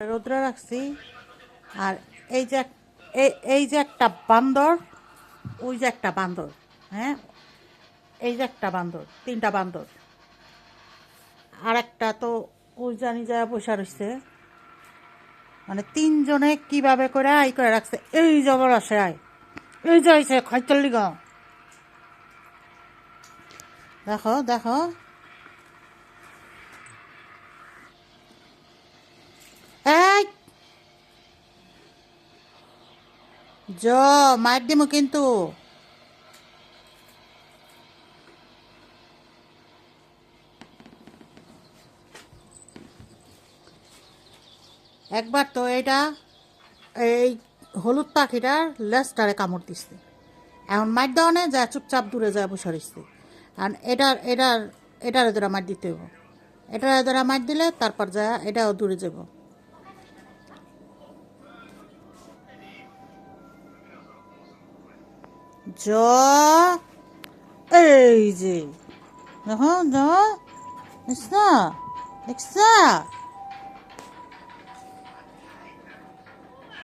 রোদ্রে রাখছি। আর এই যে এই যে একটা বান্দর, ওই যে একটা বান্দর, হ্যাঁ এই যে একটা বান্দর, তিনটা বান্দর, আর একটা তো ওই জানি যা বসে রয়েছে। মানে তিনজনে কিভাবে করে আই করে রাখছে। এই জবর আসে আয়, এই যে আইছে খাইতলি গাঁ, দেখো দেখো। এই জ মার দিমু কিন্তু। একবার তো এটা এই হলুদ পাখিটার লেজটারে কামড় দিচ্ছে। এখন মার দেওয়া নেই, যা চুপচাপ দূরে যায় বসে রয়েছে। আর এটার ধরা মার দিতে হইব। এটার ধরা মার দিলে তারপর যা এটাও দূরে যাব। জ এই যে দেখো জ দেখছা দেখছা।